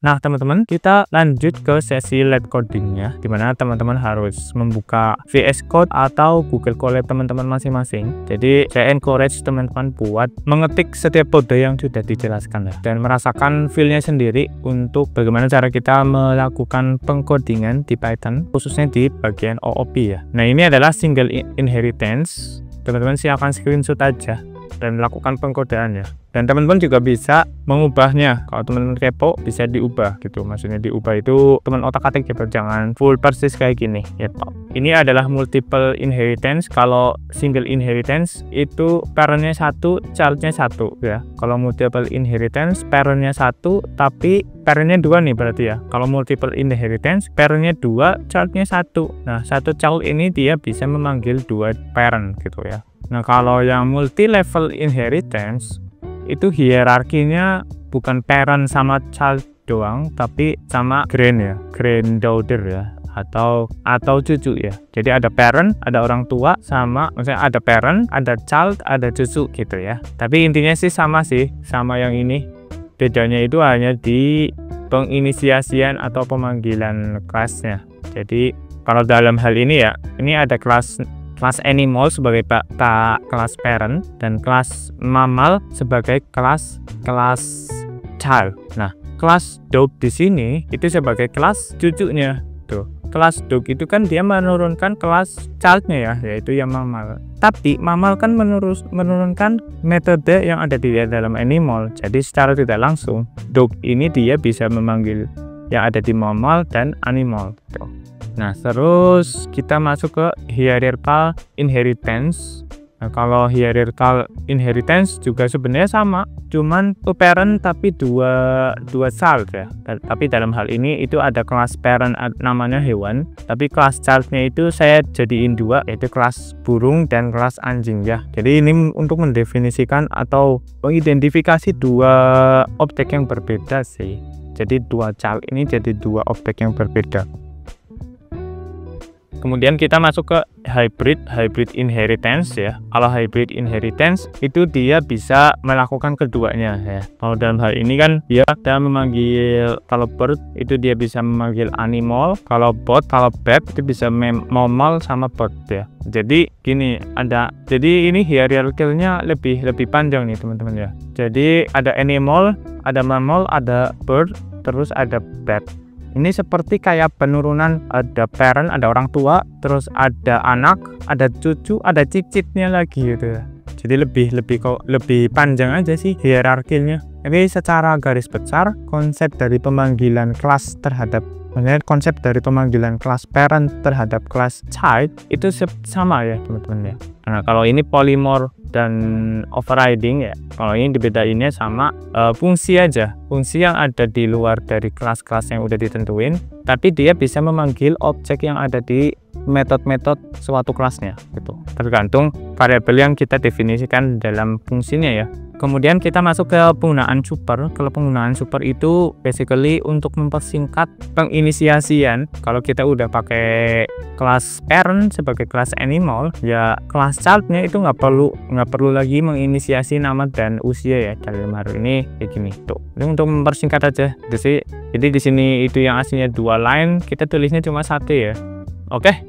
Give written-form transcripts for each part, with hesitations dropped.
Nah teman-teman, kita lanjut ke sesi lab codingnya, dimana teman-teman harus membuka VS Code atau Google Colab teman-teman masing-masing. Jadi saya encourage teman-teman buat mengetik setiap kode yang sudah dijelaskan ya, dan merasakan feel-nya sendiri untuk bagaimana cara kita melakukan pengkodingan di Python, khususnya di bagian OOP ya. Nah ini adalah single inheritance. Teman-teman silahkan screenshot aja dan melakukan pengkodeannya. Dan teman-teman juga bisa mengubahnya. Kalau teman-teman kepo bisa diubah gitu. Maksudnya diubah itu teman otak-atik gitu, jangan full persis kayak gini ya toh. Ini adalah multiple inheritance. Kalau single inheritance itu parentnya satu, childnya satu ya. Kalau multiple inheritance parentnya satu tapi parentnya dua nih berarti ya. Kalau multiple inheritance parentnya dua, childnya satu. Nah satu child ini dia bisa memanggil dua parent gitu ya. Nah kalau yang multi level inheritance itu hierarkinya bukan parent sama child doang, tapi sama granddaughter ya, atau cucu ya. Jadi ada parent, ada orang tua, sama maksudnya ada parent, ada child, ada cucu gitu ya. Tapi intinya sih sama yang ini. Bedanya itu hanya di penginisiasian atau pemanggilan kelasnya. Jadi kalau dalam hal ini ya, ini ada kelas animal sebagai kelas parent dan kelas mammal sebagai kelas child. Nah, kelas dog di sini itu sebagai kelas cucunya. Tuh, kelas dog itu kan dia menurunkan kelas childnya ya, yaitu yang mammal. Tapi mammal kan menurunkan metode yang ada di dalam animal. Jadi secara tidak langsung dog ini dia bisa memanggil yang ada di mammal dan animal. Tuh. Nah, terus kita masuk ke hierarchical inheritance. Nah, kalau hierarchical inheritance juga sebenarnya sama, cuman two parent tapi dua child ya. Tapi dalam hal ini itu ada kelas parent namanya hewan, tapi kelas childnya itu saya jadiin dua, yaitu kelas burung dan kelas anjing ya. Jadi ini untuk mendefinisikan atau mengidentifikasi dua objek yang berbeda sih. Jadi dua child ini jadi dua objek yang berbeda. Kemudian kita masuk ke hybrid inheritance ya. Kalau hybrid inheritance itu dia bisa melakukan keduanya ya. Kalau dalam hal ini kan dia memanggil, kalau bird itu dia bisa memanggil animal, kalau bat itu bisa mammal sama bird ya. Jadi gini, jadi ini hierarkinya lebih panjang nih teman-teman ya. Jadi ada animal, ada mammal, ada bird, terus ada bat. Ini seperti kayak penurunan, ada parent, ada orang tua, terus ada anak, ada cucu, ada cicitnya lagi gitu ya. Jadi lebih panjang aja sih hierarkinya. Jadi secara garis besar konsep dari pemanggilan kelas terhadap konsep dari pemanggilan kelas parent terhadap kelas child itu sama ya teman-teman ya. Nah kalau ini polymorph dan overriding ya, kalau ini dibedainnya sama fungsi aja, fungsi yang ada di luar dari kelas-kelas yang udah ditentuin, tapi dia bisa memanggil objek yang ada di metode suatu kelasnya gitu, tergantung variabel yang kita definisikan dalam fungsinya ya. Kemudian kita masuk ke penggunaan super. Kalau penggunaan super itu basically untuk mempersingkat penginisiasian. Kalau kita udah pakai kelas parent sebagai kelas animal, ya kelas childnya itu nggak perlu lagi menginisiasi nama dan usia ya. Dalam hal ini kayak gini tuh. Ini untuk mempersingkat aja. Jadi di sini itu yang aslinya dua line, kita tulisnya cuma satu ya. Oke.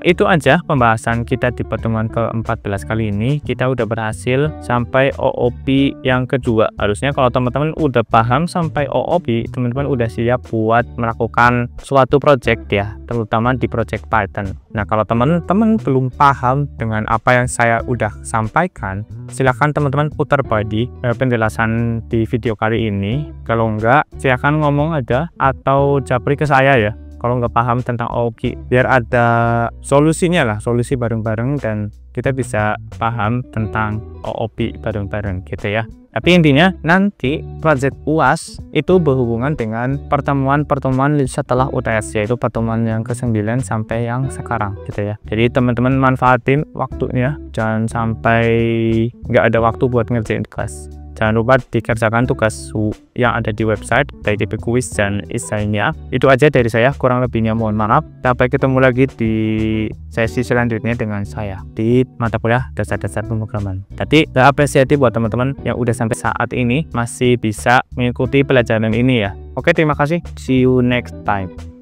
Itu aja pembahasan kita di pertemuan ke-14 kali ini. Kita udah berhasil sampai OOP yang kedua. Harusnya kalau teman-teman udah paham sampai OOP, teman-teman udah siap buat melakukan suatu project ya, terutama di project Python. Nah kalau teman-teman belum paham dengan apa yang saya udah sampaikan, silahkan teman-teman putar balik penjelasan di video kali ini. Kalau enggak, silahkan ngomong aja atau japri ke saya ya kalau nggak paham tentang OOP, biar ada solusinya lah, solusi bareng-bareng dan kita bisa paham tentang OOP bareng-bareng gitu ya. Tapi intinya nanti project UAS itu berhubungan dengan pertemuan-pertemuan setelah UTS, yaitu pertemuan yang ke-9 sampai yang sekarang gitu ya. Jadi teman-teman manfaatin waktunya, jangan sampai nggak ada waktu buat ngerjain kelas. Jangan lupa dikerjakan tugas yang ada di website, TIP Quiz dan esainya. Itu aja dari saya, kurang lebihnya mohon maaf. Sampai ketemu lagi di sesi selanjutnya dengan saya di mata kuliah dasar-dasar pemrograman. Jadi saya apresiasi buat teman-teman yang udah sampai saat ini masih bisa mengikuti pelajaran ini ya. Oke, terima kasih. See you next time.